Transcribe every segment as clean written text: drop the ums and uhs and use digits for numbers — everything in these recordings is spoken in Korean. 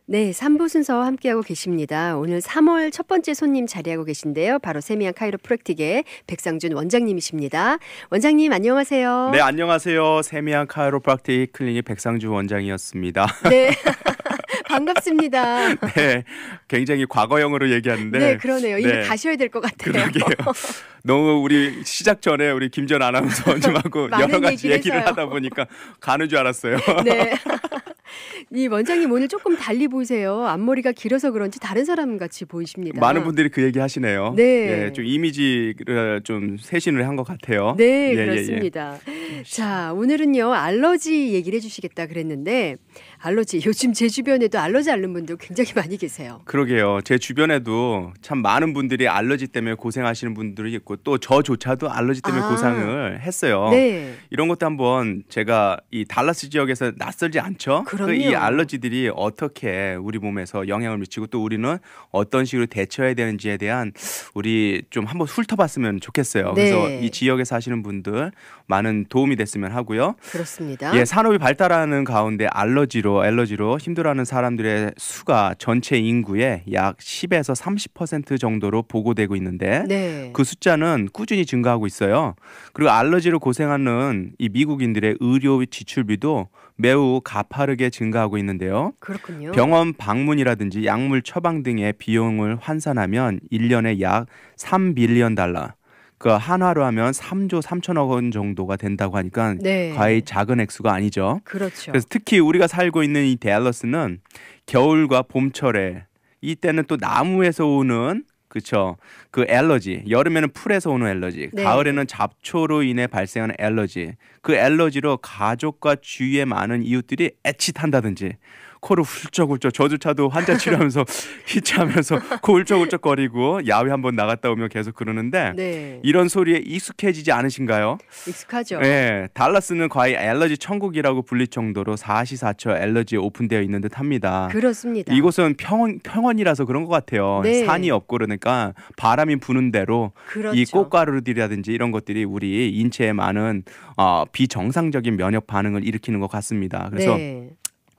네, 3부 순서 함께하고 계십니다. 오늘 3월 첫 번째 손님 자리하고 계신데요. 바로 세미한 카이로프랙틱의 백상준 원장님이십니다. 원장님 안녕하세요. 네, 안녕하세요. 세미한 카이로프랙틱 클리닉 백상준 원장이었습니다. 네, 반갑습니다. 네, 굉장히 과거형으로 얘기하는데. 네, 그러네요. 이제 네, 가셔야 될 것 같아요. 그러게요. 너무 우리 시작 전에 우리 김전 아나운서님하고 여러 가지 얘기를 하다 보니까 가는 줄 알았어요. 네. 이 원장님 오늘 조금 달리 보이세요. 앞머리가 길어서 그런지 다른 사람 같이 보이십니다. 많은 분들이 그 얘기 하시네요. 네. 예, 좀 이미지를 좀 쇄신을 한 것 같아요. 네, 예, 그렇습니다. 자, 오늘은요 알러지 얘기를 해주시겠다 그랬는데 알러지 요즘 제 주변에도 알러지 앓는 분들 굉장히 많이 계세요. 그러게요. 제 주변에도 참 많은 분들이 알러지 때문에 고생하시는 분들이 있고 또 저조차도 알러지 때문에 고생을 했어요. 네. 이런 것도 한번 제가 이 달라스 지역에서 낯설지 않죠? 그럼요. 이 알러지들이 어떻게 우리 몸에서 영향을 미치고 또 우리는 어떤 식으로 대처해야 되는지에 대한 우리 좀 한번 훑어봤으면 좋겠어요. 네. 그래서 이 지역에 사시는 분들 많은 도움이 됐으면 하고요. 그렇습니다. 예, 산업이 발달하는 가운데 알러지로 힘들어하는 사람들의 수가 전체 인구의 약 10에서 30% 정도로 보고되고 있는데 네. 그 숫자는 꾸준히 증가하고 있어요. 그리고 알러지로 고생하는 이 미국인들의 의료 지출비도 매우 가파르게 증가하고 있는데요. 그렇군요. 병원 방문이라든지 약물 처방 등의 비용을 환산하면 1년에 약 3빌리언 달러. 그 한화로 하면 3조 3천억 원 정도가 된다고 하니까 네. 거의 작은 액수가 아니죠. 그렇죠. 그래서 특히 우리가 살고 있는 이 댈러스는 겨울과 봄철에 이때는 또 나무에서 오는 그렇죠. 그 알러지, 여름에는 풀에서 오는 알러지, 네. 가을에는 잡초로 인해 발생하는 알러지. 그 알러지로 가족과 주위의 많은 이웃들이 애칫한다든지 코를 훌쩍훌쩍 저조차도 환자 치료하면서 히치하면서 코 훌쩍훌쩍거리고 야외 한번 나갔다 오면 계속 그러는데 네. 이런 소리에 익숙해지지 않으신가요? 익숙하죠. 네, 달라스는 거의 알러지 천국이라고 불릴 정도로 사시사철 알러지에 오픈되어 있는 듯합니다. 그렇습니다. 이곳은 평원이라서 그런 것 같아요. 네. 산이 없고 그러니까 바람이 부는 대로 그렇죠. 이 꽃가루들이라든지 이런 것들이 우리 인체에 많은 비정상적인 면역 반응을 일으키는 것 같습니다. 그래서 네.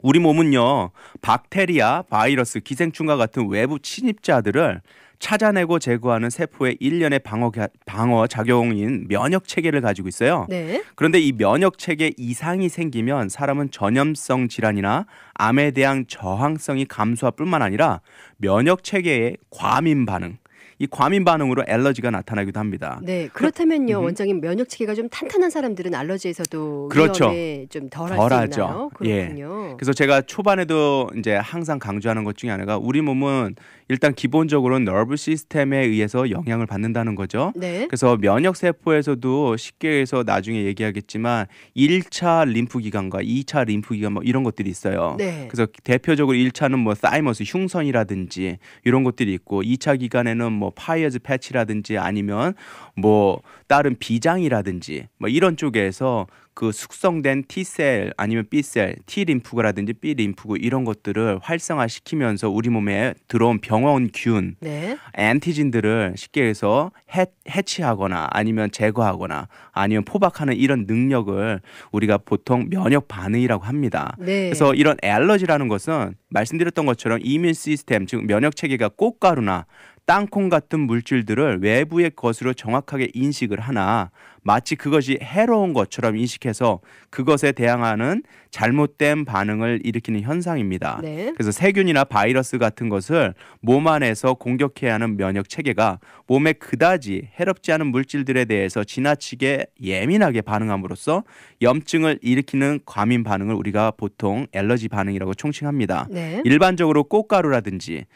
우리 몸은요 박테리아, 바이러스, 기생충과 같은 외부 침입자들을 찾아내고 제거하는 세포의 일련의 방어 작용인 면역 체계를 가지고 있어요. 네. 그런데 이 면역 체계 이상이 생기면 사람은 전염성 질환이나 암에 대한 저항성이 감소할 뿐만 아니라 면역 체계의 과민 반응, 이 과민 반응으로 알러지가 나타나기도 합니다. 네, 그렇다면요, 원장님 면역 체계가 좀 탄탄한 사람들은 알러지에서도 그렇죠. 위험에 좀 덜할 수 있나요? 그렇군요. 그래서 제가 초반에도 이제 항상 강조하는 것 중에 하나가 우리 몸은 일단 기본적으로 너브 시스템에 의해서 영향을 받는다는 거죠. 네. 그래서 면역 세포에서도 쉽게 해서 나중에 얘기하겠지만 1차 림프기관과 2차 림프기관 뭐 이런 것들이 있어요. 네. 그래서 대표적으로 1차는 뭐 사이머스 흉선이라든지 이런 것들이 있고 2차 기관에는 뭐 파이어즈 패치라든지 아니면 뭐 다른 비장이라든지 뭐 이런 쪽에서 그 숙성된 T셀 아니면 B셀, T림프구라든지 B림프구 이런 것들을 활성화시키면서 우리 몸에 들어온 병원균, 네. 엔티진들을 쉽게 해서 해치하거나 아니면 제거하거나 아니면 포박하는 이런 능력을 우리가 보통 면역 반응이라고 합니다. 네. 그래서 이런 알러지라는 것은 말씀드렸던 것처럼 이뮨 시스템, 즉 면역 체계가 꽃가루나 땅콩 같은 물질들을 외부의 것으로 정확하게 인식을 하나 마치 그것이 해로운 것처럼 인식해서 그것에 대항하는 잘못된 반응을 일으키는 현상입니다. 네. 그래서 세균이나 바이러스 같은 것을 몸 안에서 공격해야 하는 면역 체계가 몸에 그다지 해롭지 않은 물질들에 대해서 지나치게 예민하게 반응함으로써 염증을 일으키는 과민 반응을 우리가 보통 알러지 반응이라고 총칭합니다. 네. 일반적으로 꽃가루라든지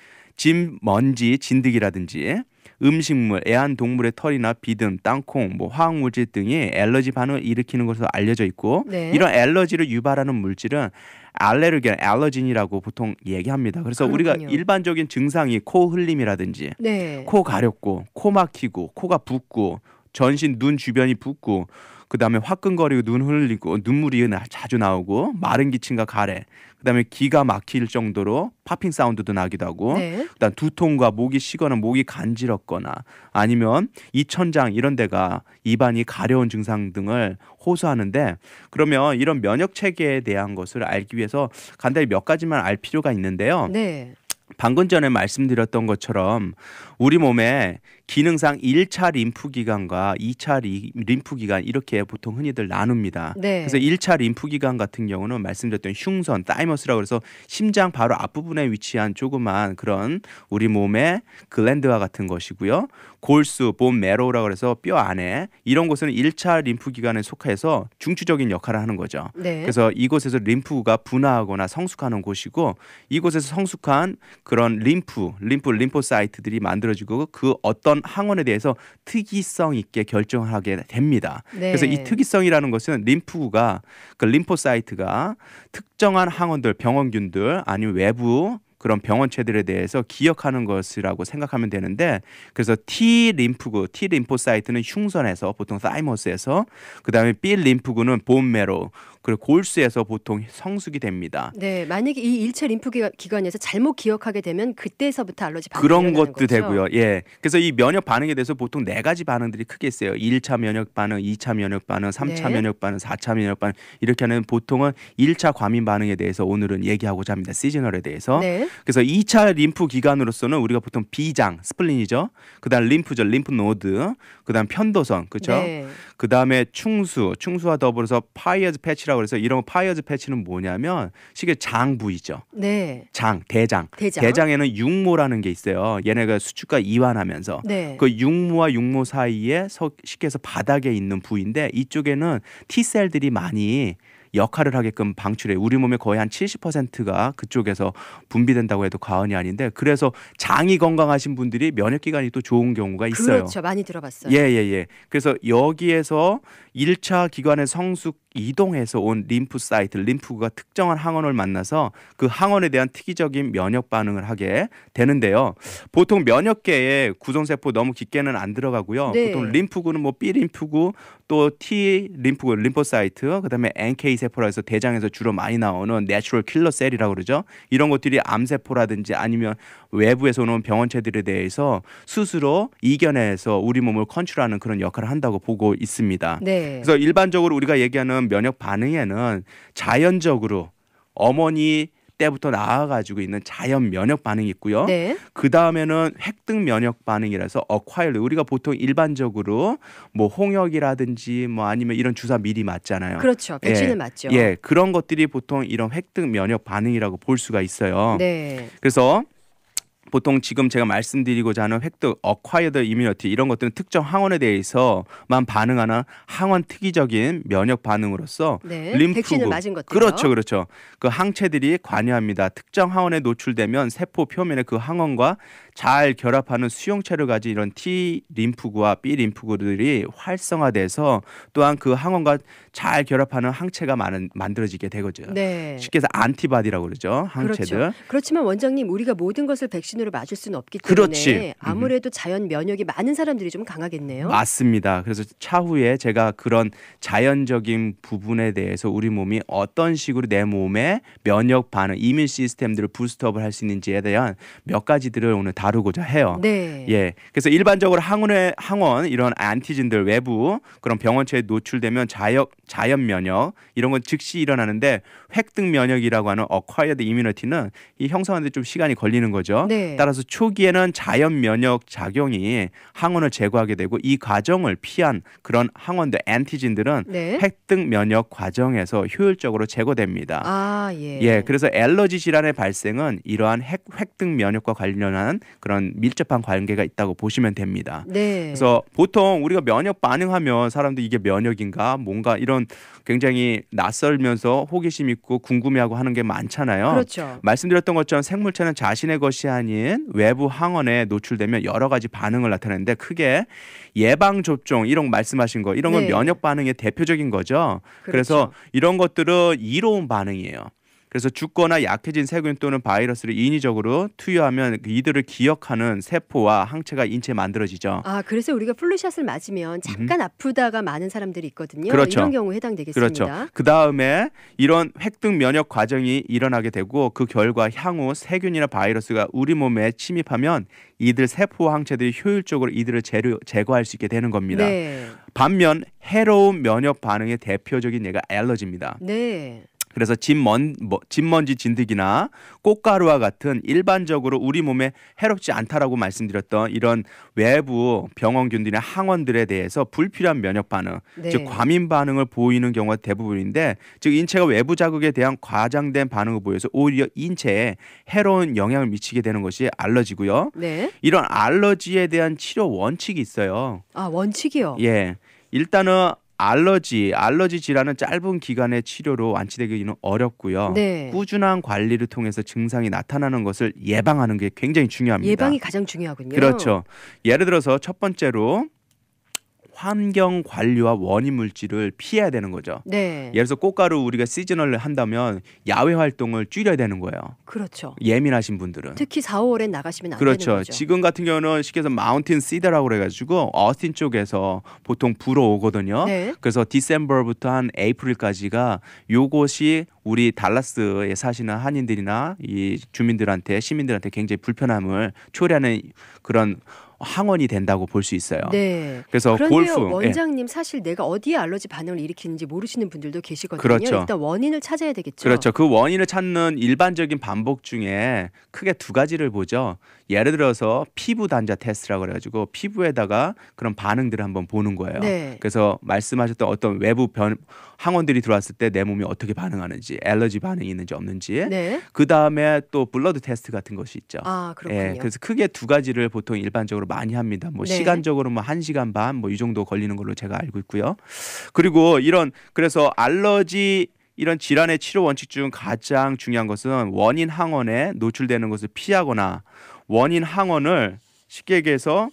먼지, 진드기라든지 음식물, 애완동물의 털이나 비듬, 땅콩, 뭐 화학물질 등이 알러지 반응을 일으키는 것으로 알려져 있고 네. 이런 알러지를 유발하는 물질은 알레르겐, 알러진이라고 보통 얘기합니다. 그래서 그렇군요. 우리가 일반적인 증상이 코 흘림이라든지 네. 코 가렵고 코 막히고 코가 붓고 전신 눈 주변이 붓고 그다음에 화끈거리고 눈 흘리고 눈물이 자주 나오고 마른 기침과 가래, 그다음에 기가 막힐 정도로 파핑 사운드도 나기도 하고, 네. 그다음 두통과 목이 쉬거나 목이 간지럽거나 아니면 이 천장 이런 데가 입안이 가려운 증상 등을 호소하는데, 그러면 이런 면역 체계에 대한 것을 알기 위해서 간단히 몇 가지만 알 필요가 있는데요. 네. 방금 전에 말씀드렸던 것처럼 우리 몸에 기능상 1차 림프기관과 2차 림프기관 이렇게 보통 흔히들 나눕니다. 네. 그래서 1차 림프기관 같은 경우는 말씀드렸던 흉선, 타이머스라고 해서 심장 바로 앞부분에 위치한 조그만 그런 우리 몸의 글랜드와 같은 것이고요. 골수, 본 메로우라고 해서 뼈 안에 이런 곳은 1차 림프기관에 속해서 중추적인 역할을 하는 거죠. 네. 그래서 이곳에서 림프가 분화하거나 성숙하는 곳이고, 이곳에서 성숙한 그런 림포사이트들이 만들어지고 그 어떤 항원에 대해서 특이성 있게 결정하게 됩니다. 네. 그래서 이 특이성이라는 것은 림프가 그 림포사이트가 특정한 항원들, 병원균들 아니면 외부 그런 병원체들에 대해서 기억하는 것이라고 생각하면 되는데, 그래서 T 림포사이트는 흉선에서 보통 사이머스에서, 그다음에 B 림프구는 본메로 그리고 골수에서 보통 성숙이 됩니다. 네, 만약에 이 1차 림프기관에서 잘못 기억하게 되면 그때서부터 알러지 반응이 그런 일어나는 것도 거죠? 되고요. 예. 그래서 이 면역 반응에 대해서 보통 네 가지 반응들이 크게 있어요. 1차 면역 반응, 2차 면역 반응, 3차 네. 면역 반응, 4차 면역 반응, 이렇게 하는 보통은 1차 과민 반응에 대해서 오늘은 얘기하고자 합니다. 시즈널에 대해서. 네. 그래서 2차 림프 기관으로서는 우리가 보통 비장, 스플린이죠. 그다음 림프죠, 림프 노드. 그다음 편도선, 그렇죠? 네. 그다음에 충수와 더불어서 파이어즈 패치라고 해서, 이런 파이어즈 패치는 뭐냐면 쉽게 장 부위죠. 네. 대장. 대장에는 육모라는 게 있어요. 얘네가 수축과 이완하면서 네. 그 육모와 육모 사이에 쉽게 해서 바닥에 있는 부위인데, 이쪽에는 T셀들이 많이 역할을 하게끔 방출해. 우리 몸의 거의 한 70%가 그쪽에서 분비된다고 해도 과언이 아닌데, 그래서 장이 건강하신 분들이 면역 기관이 또 좋은 경우가 있어요. 그렇죠. 많이 들어봤어요. 예. 그래서 여기에서 1차 기관의 성숙 이동해서 온 림프사이트, 림프가 특정한 항원을 만나서 그 항원에 대한 특이적인 면역 반응을 하게 되는데요. 보통 면역계에 구성세포 너무 깊게는 안 들어가고요. 네. 보통 림프구는 뭐 B 림프구, 또 T 림프구, 림포사이트, 그다음에 NK 세포라 해서 대장에서 주로 많이 나오는 내추럴 킬러 셀이라고 그러죠. 이런 것들이 암세포라든지 아니면 외부에서 오는 병원체들에 대해서 스스로 이겨내서 우리 몸을 컨트롤하는 그런 역할을 한다고 보고 있습니다. 네. 그래서 일반적으로 우리가 얘기하는 면역 반응에는 자연적으로 어머니 때부터 나와가지고 있는 자연 면역 반응이 있고요. 네. 그 다음에는 획득 면역 반응이라서 acquired, 우리가 보통 일반적으로 뭐 홍역이라든지 뭐 아니면 이런 주사 미리 맞잖아요. 그렇죠. 백신을 맞죠. 예, 그런 것들이 보통 이런 획득 면역 반응이라고 볼 수가 있어요. 네. 그래서 보통 지금 제가 말씀드리고자 하는 획득, acquired immunity, 이런 것들은 특정 항원에 대해서만 반응하는 항원 특이적인 면역 반응으로서 네. 림프구, 백신을 맞은 것들이요. 그렇죠. 그 항체들이 관여합니다. 특정 항원에 노출되면 세포 표면에 그 항원과 잘 결합하는 수용체를 가진 이런 T 림프구와 B 림프구들이 활성화돼서 또한 그 항원과 잘 결합하는 항체가 만들어지게 되거죠. 네. 쉽게 해서 안티바디라고 그러죠. 항체들. 그렇죠. 그렇지만 원장님, 우리가 모든 것을 백신으로 맞을 수는 없기 때문에 그렇지. 아무래도 자연 면역이 많은 사람들이 좀 강하겠네요. 맞습니다. 그래서 차후에 제가 그런 자연적인 부분에 대해서 우리 몸이 어떤 식으로 내 몸의 면역 반응, 이민 시스템들을 부스트업을 할 수 있는지에 대한 몇 가지들을 오늘 다루고자 해요. 네. 예. 그래서 일반적으로 항원 이런 안티젠들 외부 그런 병원체에 노출되면 자연 면역 이런 건 즉시 일어나는데, 획득 면역이라고 하는 acquired immunity는 이 형성하는데 좀 시간이 걸리는 거죠. 네. 따라서 초기에는 자연 면역 작용이 항원을 제거하게 되고, 이 과정을 피한 그런 항원들, 안티젠들은 네. 획득 면역 과정에서 효율적으로 제거됩니다. 아, 예. 예, 그래서 알러지 질환의 발생은 이러한 획득 면역과 관련한 그런 밀접한 관계가 있다고 보시면 됩니다. 네. 그래서 보통 우리가 면역 반응하면 사람들 이게 면역인가 뭔가 이런 굉장히 낯설면서 호기심 있고 궁금해하고 하는 게 많잖아요. 그렇죠. 말씀드렸던 것처럼 생물체는 자신의 것이 아닌 외부 항원에 노출되면 여러 가지 반응을 나타내는데, 크게 예방 접종 이런 거 말씀하신 거, 이런 건 네. 면역 반응의 대표적인 거죠. 그렇죠. 그래서 이런 것들은 이로운 반응이에요. 그래서 죽거나 약해진 세균 또는 바이러스를 인위적으로 투여하면 이들을 기억하는 세포와 항체가 인체에 만들어지죠. 아, 그래서 우리가 플루샷을 맞으면 잠깐 아프다가 많은 사람들이 있거든요. 그렇죠. 이런 경우에 해당되겠습니다. 그렇죠. 그 다음에 이런 획득 면역 과정이 일어나게 되고 그 결과 향후 세균이나 바이러스가 우리 몸에 침입하면 이들 세포와 항체들이 효율적으로 이들을 제거할 수 있게 되는 겁니다. 네. 반면 해로운 면역 반응의 대표적인 예가 알러지입니다. 네. 그래서 진먼지 진드기나 꽃가루와 같은 일반적으로 우리 몸에 해롭지 않다라고 말씀드렸던 이런 외부 병원균들이나 항원들에 대해서 불필요한 면역 반응, 네. 즉 과민 반응을 보이는 경우가 대부분인데, 즉 인체가 외부 자극에 대한 과장된 반응을 보여서 오히려 인체에 해로운 영향을 미치게 되는 것이 알러지고요. 네. 이런 알러지에 대한 치료 원칙이 있어요. 아, 원칙이요. 예, 일단은 알러지 질환은 짧은 기간의 치료로 완치되기는 어렵고요. 네. 꾸준한 관리를 통해서 증상이 나타나는 것을 예방하는 게 굉장히 중요합니다. 예방이 가장 중요하군요. 그렇죠. 예를 들어서 첫 번째로 환경 관리와 원인 물질을 피해야 되는 거죠. 네. 예를 들어서 꽃가루 우리가 시즈널을 한다면 야외 활동을 줄여야 되는 거예요. 그렇죠. 예민하신 분들은. 특히 4, 5월엔 나가시면 안 그렇죠. 되는 거죠. 지금 같은 경우는 쉽게 해서 마운틴 시더라고 그래가지고 어스틴 쪽에서 보통 불어오거든요. 네. 그래서 디셈버부터 한 에이프릴까지가 요것이 우리 달라스에 사시는 한인들이나 이 주민들한테 시민들한테 굉장히 불편함을 초래하는 그런 항원이 된다고 볼 수 있어요. 네. 그래서 그런데요, 골프 원장님 사실 내가 어디에 알러지 반응을 일으키는지 모르시는 분들도 계시거든요. 그렇죠. 일단 원인을 찾아야 되겠죠. 그렇죠. 그 원인을 찾는 일반적인 방법 중에 크게 두 가지를 보죠. 예를 들어서 피부 단자 테스트라고 그래가지고 피부에다가 그런 반응들을 한번 보는 거예요. 네. 그래서 말씀하셨던 어떤 외부 항원들이 들어왔을 때 내 몸이 어떻게 반응하는지, 알러지 반응이 있는지 없는지. 네. 그 다음에 또 블러드 테스트 같은 것이 있죠. 아, 그렇군요. 그래서 크게 두 가지를 보통 일반적으로 많이 합니다. 뭐 네. 시간적으로 뭐 1시간 반 뭐 이 정도 걸리는 걸로 제가 알고 있고요. 그리고 그래서 알러지 이런 질환의 치료 원칙 중 가장 중요한 것은 원인 항원에 노출되는 것을 피하거나 원인 항원을 쉽게 얘기해서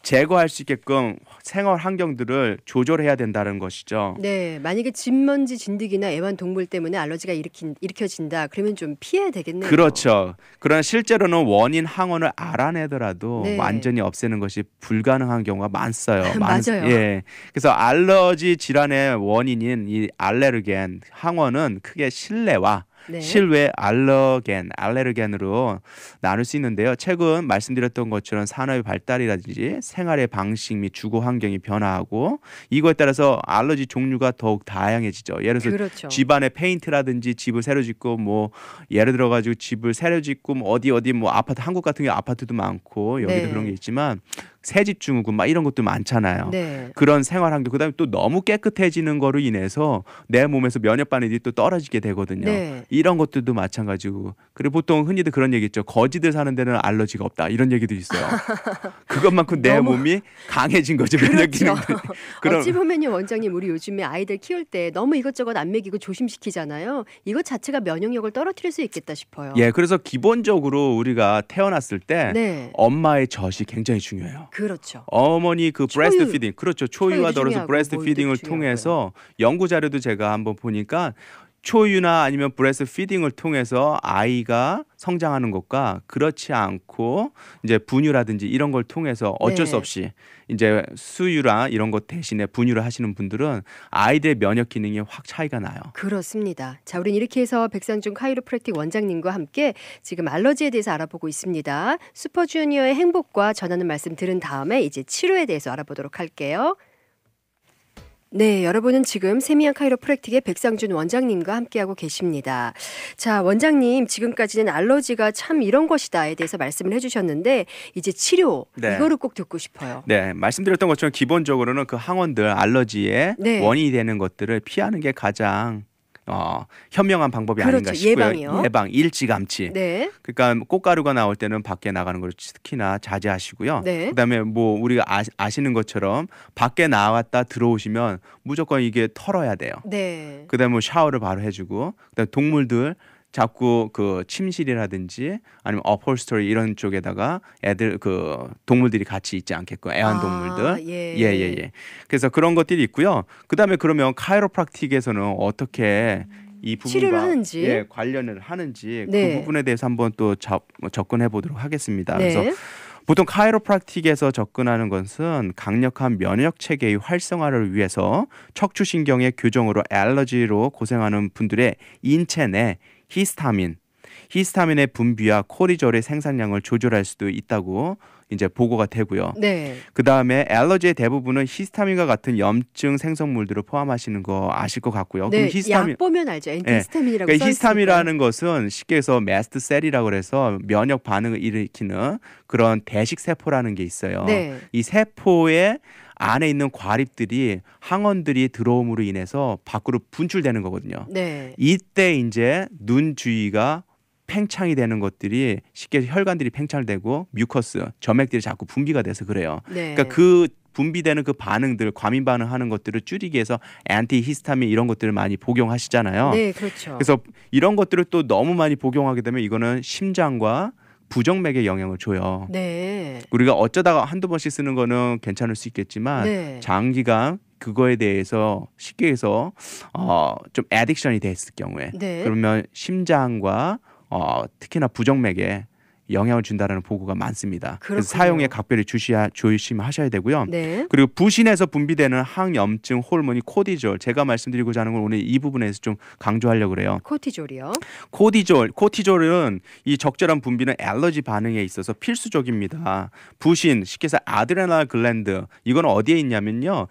제거할 수 있게끔 생활 환경들을 조절해야 된다는 것이죠. 네, 만약에 진먼지 진드기나 애완동물 때문에 알러지가 일으켜진다. 그러면 좀 피해야 되겠네요. 그렇죠. 그러나 실제로는 원인 항원을 알아내더라도 네. 완전히 없애는 것이 불가능한 경우가 많어요. 맞아요. 예. 그래서 알러지 질환의 원인인 이 알레르겐 항원은 크게 실내와 네. 실외 알레르겐으로 나눌 수 있는데요. 최근 말씀드렸던 것처럼 산업의 발달이라든지 생활의 방식 및 주거 환경이 변화하고 이거에 따라서 알러지 종류가 더욱 다양해지죠. 예를 들어서 그렇죠. 집안에 페인트라든지 집을 새로 짓고 뭐 예를 들어 가지고 집을 새로 짓고 뭐 어디 뭐 아파트 한국 같은 경우 아파트도 많고 여기도 네. 그런 게 있지만 새집 증후군 막 이런 것도 많잖아요. 네. 그런 생활 환경 그다음에 또 너무 깨끗해지는 거로 인해서 내 몸에서 면역 반응이 또 떨어지게 되거든요. 네. 이런 것들도 마찬가지고. 그리고 보통 흔히들 그런 얘기 있죠. 거지들 사는 데는 알러지가 없다. 이런 얘기도 있어요. 그것만큼 내 너무- 몸이 강해진 거죠. 면역 그렇죠. 기능이. 그럼 어찌 보면요, 원장님, 우리 요즘에 아이들 키울 때 너무 이것저것 안 먹이고 조심시키잖아요. 이것 자체가 면역력을 떨어뜨릴 수 있겠다 싶어요. 예, 그래서 기본적으로 우리가 태어났을 때 네. 엄마의 젖이 굉장히 중요해요. 그렇죠. 어머니 그 초유. 브레스트 피딩 그렇죠. 초유와 초유도 더불어서 중요하고 브레스트 몰도 피딩을 중요하고요. 통해서 연구 자료도 제가 한번 보니까 초유나 아니면 브레스트 피딩을 통해서 아이가 성장하는 것과 그렇지 않고 이제 분유라든지 이런 걸 통해서 어쩔 수 네. 없이 이제 수유나 이런 것 대신에 분유를 하시는 분들은 아이들의 면역 기능이 확 차이가 나요. 그렇습니다. 자, 우린 이렇게 해서 백상준 카이로프랙틱 원장님과 함께 지금 알러지에 대해서 알아보고 있습니다. 슈퍼주니어의 행복과 전하는 말씀 들은 다음에 이제 치료에 대해서 알아보도록 할게요. 네, 여러분은 지금 세미한 카이로프랙틱의 백상준 원장님과 함께하고 계십니다. 자, 원장님, 지금까지는 알러지가 참 이런 것이다에 대해서 말씀을 해주셨는데 이제 치료, 네. 이거를 꼭 듣고 싶어요. 네, 말씀드렸던 것처럼 기본적으로는 그 항원들 알러지의 네. 원인이 되는 것들을 피하는 게 가장 현명한 방법이 그렇죠. 아닌가 싶고요. 예방이요. 예방, 일찌감치. 네, 그러니까 꽃가루가 나올 때는 밖에 나가는 걸 특히나 자제하시고요. 네. 그다음에 뭐 우리가 아시는 것처럼 밖에 나왔다 들어오시면 무조건 이게 털어야 돼요. 네. 그다음에 뭐 샤워를 바로 해주고 그다음에 동물들 자꾸 그 침실이라든지 아니면 어폴스토리 이런 쪽에다가 애들 그 동물들이 같이 있지 않게끔 애완동물들 아, 예. 예. 그래서 그런 것들이 있고요. 그다음에 그러면 카이로프락틱에서는 어떻게 이 치료를 부분과 하는지. 예, 관련을 하는지 네. 그 부분에 대해서 한번 또 접근해 보도록 하겠습니다. 네. 그래서 보통 카이로프랙틱에서 접근하는 것은 강력한 면역 체계의 활성화를 위해서 척추신경의 교정으로 알러지로 고생하는 분들의 인체 내 히스타민의 분비와 코르티졸의 생산량을 조절할 수도 있다고 이제 보고가 되고요. 네. 그 다음에 알러지의 대부분은 히스타민과 같은 염증 생성물들을 포함하시는 거 아실 것 같고요. 네. 그럼 히스타민, 약 보면 알죠. 엔티히스타민이라고 그러니까 써 있으니까. 히스타민이라는 것은 쉽게 해서 매스트셀이라고 해서 면역 반응을 일으키는 그런 대식 세포라는 게 있어요. 네. 이 세포의 안에 있는 과립들이 항원들이 들어옴으로 인해서 밖으로 분출되는 거거든요. 네. 이때 이제 눈 주위가 팽창이 되는 것들이 쉽게 혈관들이 팽창되고 뮤커스, 점액들이 자꾸 분비가 돼서 그래요. 네. 그러니까 그 분비되는 그 반응들, 과민 반응하는 것들을 줄이기 위해서 안티히스타민 이런 것들을 많이 복용하시잖아요. 네, 그렇죠. 그래서 이런 것들을 또 너무 많이 복용하게 되면 이거는 심장과 부정맥에 영향을 줘요. 네. 우리가 어쩌다가 한두 번씩 쓰는 거는 괜찮을 수 있겠지만 네. 장기간 그거에 대해서 쉽게 해서 좀 애딕션이 됐을 경우에 네. 그러면 심장과 특히나 부정맥에 영향을 준다라는 보고가 많습니다. 그렇군요. 그래서 사용에 각별히 조심하셔야 되고요. 네. 그리고 부신에서 분비되는 항염증 호르몬이 코티졸, 제가 말씀드리고자 하는 건 오늘 이 부분에서 좀 강조하려고 그래요. 코티졸이요. 코티졸은 이 적절한 분비는 알러지 반응에 있어서 필수적입니다. 부신, 쉽게 해서 아드레날 글랜드, 이건 어디에 있냐면요.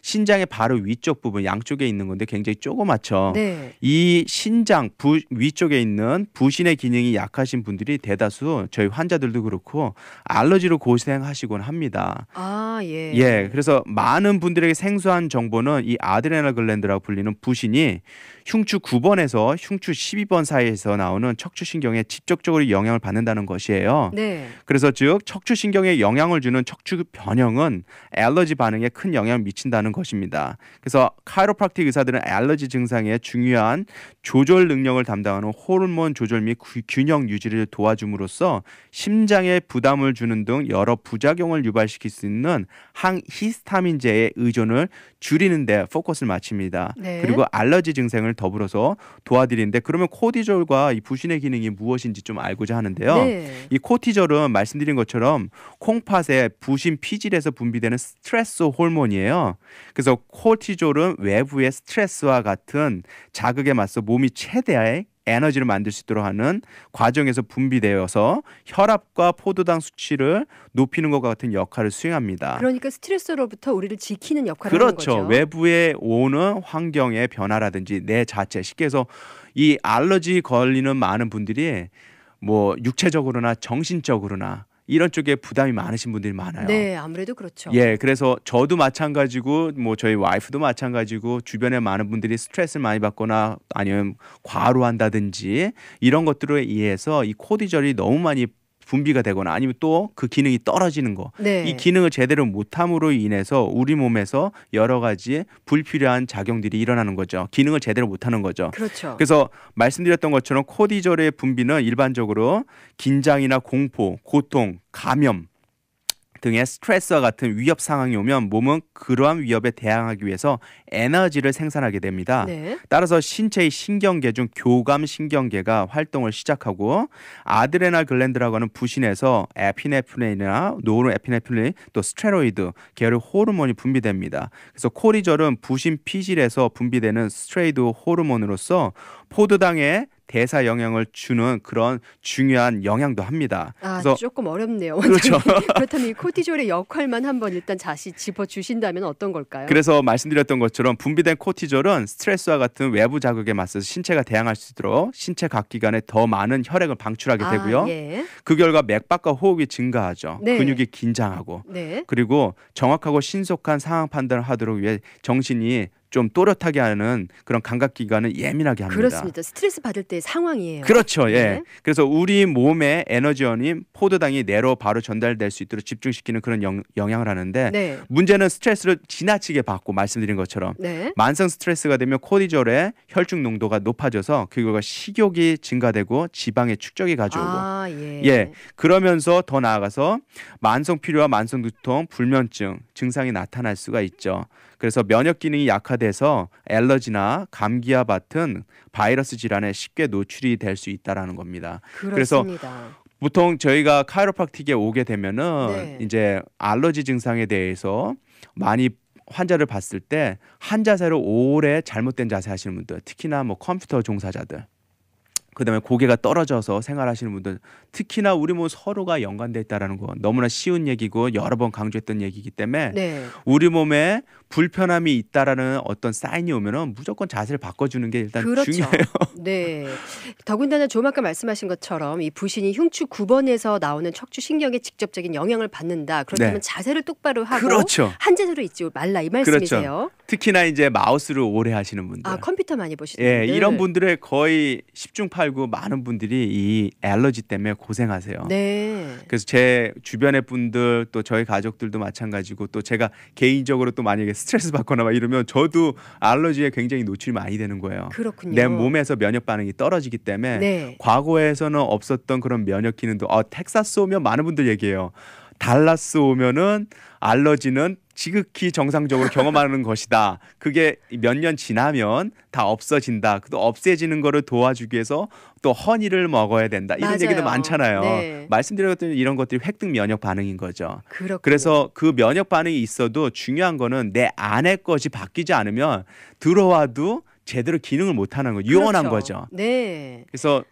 신장의 바로 위쪽 부분 양쪽에 있는 건데 굉장히 조그맣죠. 네. 이 신장 위쪽에 있는 부신의 기능이 약하신 분들이 대다수 저희 환자들도 그렇고 알러지로 고생하시곤 합니다. 아, 예. 예, 그래서 많은 분들에게 생소한 정보는 이 아드레날 글랜드라고 불리는 부신이 흉추 9번에서 흉추 12번 사이에서 나오는 척추신경에 직접적으로 영향을 받는다는 것이에요. 네. 그래서 즉 척추신경에 영향을 주는 척추 변형은 알러지 반응에 큰 영향을 미친다는 것입니다. 그래서 카이로프랙틱 의사들은 알러지 증상의 중요한 조절 능력을 담당하는 호르몬 조절 및 균형 유지를 도와줌으로써 심장에 부담을 주는 등 여러 부작용을 유발시킬 수 있는 항히스타민제의 의존을 줄이는 데 포커스를 맞춥니다. 네. 그리고 알러지 증상을 더불어서 도와드리는데 그러면 코티졸과 이 부신의 기능이 무엇인지 좀 알고자 하는데요. 네. 이 코티졸은 말씀드린 것처럼 콩팥의 부신 피질에서 분비되는 스트레스 호르몬이에요. 그래서 코티졸은 외부의 스트레스와 같은 자극에 맞서 몸이 최대의 에너지를 만들 수 있도록 하는 과정에서 분비되어서 혈압과 포도당 수치를 높이는 것과 같은 역할을 수행합니다. 그러니까 스트레스로부터 우리를 지키는 역할을 그렇죠. 하는 거죠. 외부에 오는 환경의 변화라든지 내 자체, 쉽게 해서 이 알러지 걸리는 많은 분들이 뭐 육체적으로나 정신적으로나 이런 쪽에 부담이 많으신 분들이 많아요. 네, 아무래도 그렇죠. 예, 그래서 저도 마찬가지고 뭐 저희 와이프도 마찬가지고 주변에 많은 분들이 스트레스를 많이 받거나 아니면 과로한다든지 이런 것들에 의해서 이 코티졸이 너무 많이 분비가 되거나 아니면 또 그 기능이 떨어지는 거. 네. 이 기능을 제대로 못함으로 인해서 우리 몸에서 여러 가지 불필요한 작용들이 일어나는 거죠. 기능을 제대로 못하는 거죠. 그렇죠. 그래서 말씀드렸던 것처럼 코티졸의 분비는 일반적으로 긴장이나 공포, 고통, 감염 등의 스트레스와 같은 위협 상황이 오면 몸은 그러한 위협에 대항하기 위해서 에너지를 생산하게 됩니다. 네. 따라서 신체의 신경계 중 교감 신경계가 활동을 시작하고 아드레날 글랜드라고 하는 부신에서 에피네프린이나 노르에피네프린 또 스테로이드 계열의 호르몬이 분비됩니다. 그래서 코티졸은 부신 피질에서 분비되는 스테로이드 호르몬으로서 포도당에 대사 영향을 주는 그런 중요한 영향도 합니다. 아, 그래서 조금 어렵네요. 그렇죠. 그렇다면 이 코티졸의 역할만 한번 일단 다시 짚어주신다면 어떤 걸까요? 그래서 말씀드렸던 것처럼 분비된 코티졸은 스트레스와 같은 외부 자극에 맞서서 신체가 대항할 수 있도록 신체 각 기관에 더 많은 혈액을 방출하게 되고요. 예. 그 결과 맥박과 호흡이 증가하죠. 네. 근육이 긴장하고 네. 그리고 정확하고 신속한 상황 판단을 하도록 위해 정신이 좀 또렷하게 하는 그런 감각 기관을 예민하게 합니다. 그렇습니다. 스트레스 받을 때 상황이에요. 그렇죠. 예. 네. 그래서 우리 몸의 에너지원인 포도당이 뇌로 바로 전달될 수 있도록 집중시키는 그런 영향을 하는데 네. 문제는 스트레스를 지나치게 받고 말씀드린 것처럼 네. 만성 스트레스가 되면 코티졸의 혈중 농도가 높아져서 그 결과 식욕이 증가되고 지방의 축적이 가져오고 아, 예. 예. 그러면서 더 나아가서 만성 피로와 만성 두통, 불면증 증상이 나타날 수가 있죠. 그래서 면역 기능이 약화돼서 알러지나 감기와 같은 바이러스 질환에 쉽게 노출이 될 수 있다라는 겁니다. 그래서 그렇습니다. 보통 저희가 카이로프랙틱에 오게 되면은 네. 이제 알러지 증상에 대해서 많이 환자를 봤을 때 한 자세로 오래 잘못된 자세 하시는 분들, 특히나 뭐 컴퓨터 종사자들, 그다음에 고개가 떨어져서 생활하시는 분들, 특히나 우리 몸 서로가 연관돼 있다라는 거 너무나 쉬운 얘기고 여러 번 강조했던 얘기이기 때문에 네. 우리 몸에 불편함이 있다라는 어떤 사인이 오면은 무조건 자세를 바꿔주는 게 일단 그렇죠. 중요해요. 네. 더군다나 좀 아까 말씀하신 것처럼 이 부신이 흉추 9번에서 나오는 척추 신경에 직접적인 영향을 받는다. 그렇다면 네. 자세를 똑바로 하고 그렇죠. 한 자세로 있지 말라 이 말씀이세요. 특히나 이제 마우스를 오래 하시는 분들. 아, 컴퓨터 많이 보시는 예, 분들. 이런 분들의 거의 10중 8구 많은 분들이 이 알러지 때문에 고생하세요. 네. 그래서 제 주변의 분들 또 저희 가족들도 마찬가지고 또 제가 개인적으로 또 만약에 스트레스 받거나 막 이러면 저도 알러지에 굉장히 노출이 많이 되는 거예요. 그렇군요. 내 몸에서 면역 반응이 떨어지기 때문에 네. 과거에서는 없었던 그런 면역 기능도 텍사스 오면 많은 분들 얘기해요. 달라스 오면은 알러지는 지극히 정상적으로 경험하는 것이다. 그게 몇 년 지나면 다 없어진다. 또 없애지는 거를 도와주기 위해서 또 허니를 먹어야 된다. 이런 맞아요. 얘기도 많잖아요. 네. 말씀드렸던 이런 것들이 획득 면역 반응인 거죠. 그렇군요. 그래서 그 면역 반응이 있어도 중요한 거는 내 안의 것이 바뀌지 않으면 들어와도 제대로 기능을 못 하는 거. 유언한 그렇죠. 거죠. 네. 그래서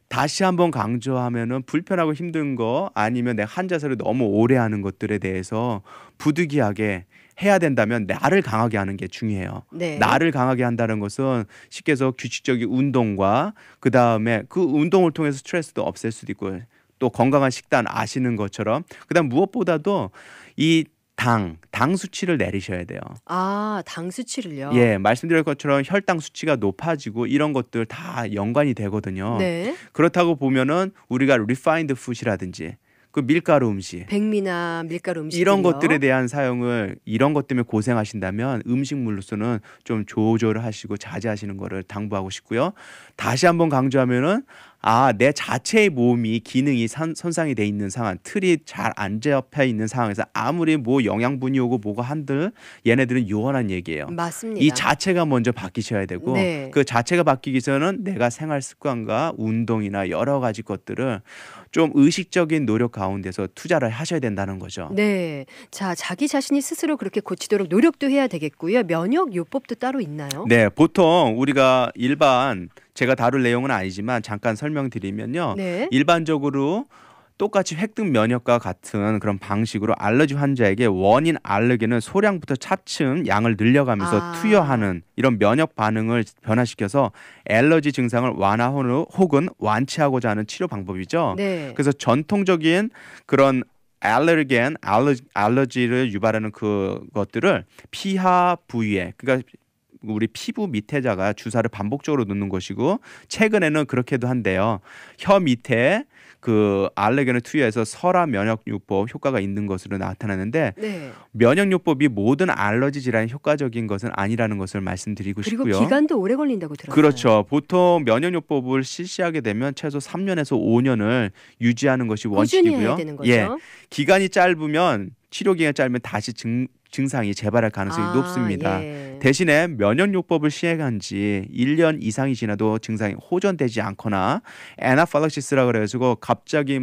다시 한번 강조하면은 불편하고 힘든 거 아니면 내가 한 자세를 너무 오래 하는 것들에 대해서 부득이하게 해야 된다면 나를 강하게 하는 게 중요해요. 네. 나를 강하게 한다는 것은 쉽게 해서 규칙적인 운동과 그다음에 그 운동을 통해서 스트레스도 없앨 수도 있고 또 건강한 식단 아시는 것처럼 그다음 무엇보다도 이 당 수치를 내리셔야 돼요. 아, 당 수치를요. 예, 말씀드린 것처럼 혈당 수치가 높아지고 이런 것들 다 연관이 되거든요. 네. 그렇다고 보면은 우리가 refined food이라든지 그 밀가루 음식 백미나 밀가루 음식 이런 것들에 대한 사용을 이런 것 때문에 고생하신다면 음식물로서는 좀 조절을 하시고 자제하시는 거를 당부하고 싶고요. 다시 한번 강조하면은 내 자체의 몸이 기능이 손상이 돼 있는 상황, 틀이 잘 안 잡혀 있는 상황에서 아무리 뭐 영양분이 오고 뭐가 한들 얘네들은 요원한 얘기예요. 맞습니다. 이 자체가 먼저 바뀌셔야 되고 네. 그 자체가 바뀌기 전에는 내가 생활 습관과 운동이나 여러 가지 것들을 좀 의식적인 노력 가운데서 투자를 하셔야 된다는 거죠. 네. 자, 자기 자신이 스스로 그렇게 고치도록 노력도 해야 되겠고요. 면역 요법도 따로 있나요? 네, 보통 우리가 일반 제가 다룰 내용은 아니지만 잠깐 설명드리면요. 네. 일반적으로 똑같이 획득 면역과 같은 그런 방식으로 알러지 환자에게 원인 알러겐을 소량부터 차츰 양을 늘려가면서 투여하는 이런 면역 반응을 변화시켜서 알러지 증상을 완화하는 혹은 완치하고자 하는 치료 방법이죠. 네. 그래서 전통적인 그런 알러지를 유발하는 그것들을 피하 부위에 그러니까 우리 피부 밑에다가 주사를 반복적으로 놓는 것이고 최근에는 그렇게도 한대요. 혀 밑에 그 알레겐을 투여해서 설화 면역요법 효과가 있는 것으로 나타나는데 네. 면역요법이 모든 알러지 질환에 효과적인 것은 아니라는 것을 말씀드리고 그리고 싶고요. 기간도 오래 걸린다고 들었어요. 그렇죠. 보통 면역요법을 실시하게 되면 최소 3년에서 5년을 유지하는 것이 꾸준히 원칙이고요. 해야 되는 거죠. 예. 기간이 짧으면 치료 기간이 짧으면 다시 증상이 재발할 가능성이 높습니다. 예. 대신에 면역요법을 시행한 지 1년 이상이 지나도 증상이 호전되지 않거나 애나필락시스라고 그래가지고 갑자기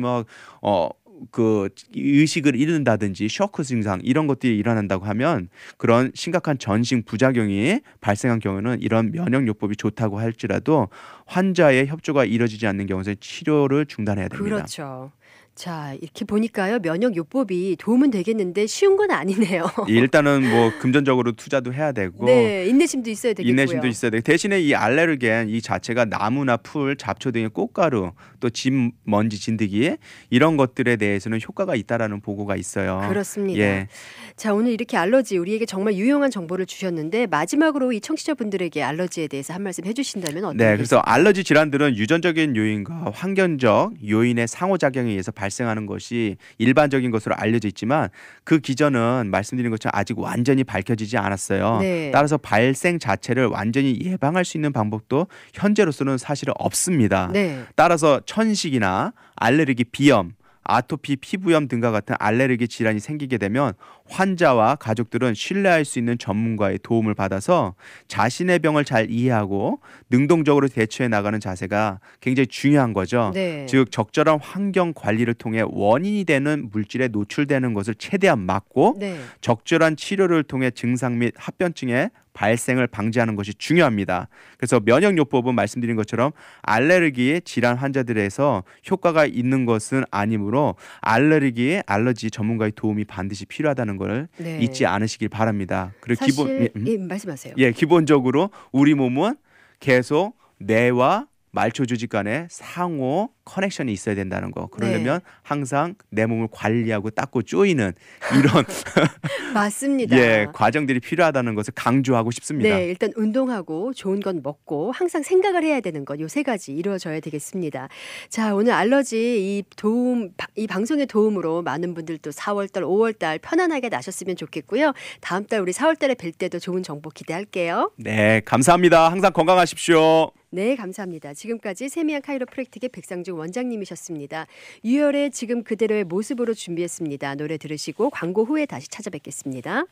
그 의식을 잃는다든지 쇼크 증상 이런 것들이 일어난다고 하면 그런 심각한 전신 부작용이 발생한 경우는 이런 면역요법이 좋다고 할지라도 환자의 협조가 이루어지지 않는 경우에 치료를 중단해야 됩니다. 그렇죠. 자, 이렇게 보니까요. 면역 요법이 도움은 되겠는데 쉬운 건 아니네요. 일단은 뭐 금전적으로 투자도 해야 되고 네, 인내심도 있어야 되겠고요. 인내심도 있어야 되고 대신에 이 알레르겐 이 자체가 나무나 풀, 잡초 등의 꽃가루 또 진 먼지 진드기 이런 것들에 대해서는 효과가 있다라는 보고가 있어요. 그렇습니다. 예. 자, 오늘 이렇게 알러지 우리에게 정말 유용한 정보를 주셨는데 마지막으로 이 청취자분들에게 알러지에 대해서 한 말씀 해주신다면 어떤? 네, 그래서 알러지 질환들은 유전적인 요인과 환경적 요인의 상호작용에 의해서 발생하는 것이 일반적인 것으로 알려져 있지만 그 기전은 말씀드린 것처럼 아직 완전히 밝혀지지 않았어요. 네. 따라서 발생 자체를 완전히 예방할 수 있는 방법도 현재로서는 사실은 없습니다. 네. 따라서 천식이나 알레르기 비염 아토피, 피부염 등과 같은 알레르기 질환이 생기게 되면 환자와 가족들은 신뢰할 수 있는 전문가의 도움을 받아서 자신의 병을 잘 이해하고 능동적으로 대처해 나가는 자세가 굉장히 중요한 거죠. 네. 즉 적절한 환경 관리를 통해 원인이 되는 물질에 노출되는 것을 최대한 막고 네. 적절한 치료를 통해 증상 및 합병증의 발생을 방지하는 것이 중요합니다. 그래서 면역요법은 말씀드린 것처럼 알레르기 질환 환자들에서 효과가 있는 것은 아니므로 알러지 전문가의 도움이 반드시 필요하다는 걸 네. 잊지 않으시길 바랍니다. 그리고 사실 말씀하세요. 기본적으로 우리 몸은 계속 뇌와 말초 조직 간에 상호 커넥션이 있어야 된다는 거. 그러려면 항상 내 몸을 관리하고 닦고 쪼이는 이런 맞습니다. 과정들이 필요하다는 것을 강조하고 싶습니다. 네, 일단 운동하고 좋은 건 먹고 항상 생각을 해야 되는 것, 요 세 가지 이루어져야 되겠습니다. 자, 오늘 알러지 이 방송의 도움으로 많은 분들 또 4월달, 5월달 편안하게 나셨으면 좋겠고요. 다음 달 우리 4월달에 뵐 때도 좋은 정보 기대할게요. 네, 감사합니다. 항상 건강하십시오. 네, 감사합니다. 지금까지 세미한 카이로프랙틱의 백상중 원장님이셨습니다. 유열의 지금 그대로의 모습으로 준비했습니다. 노래 들으시고 광고 후에 다시 찾아뵙겠습니다.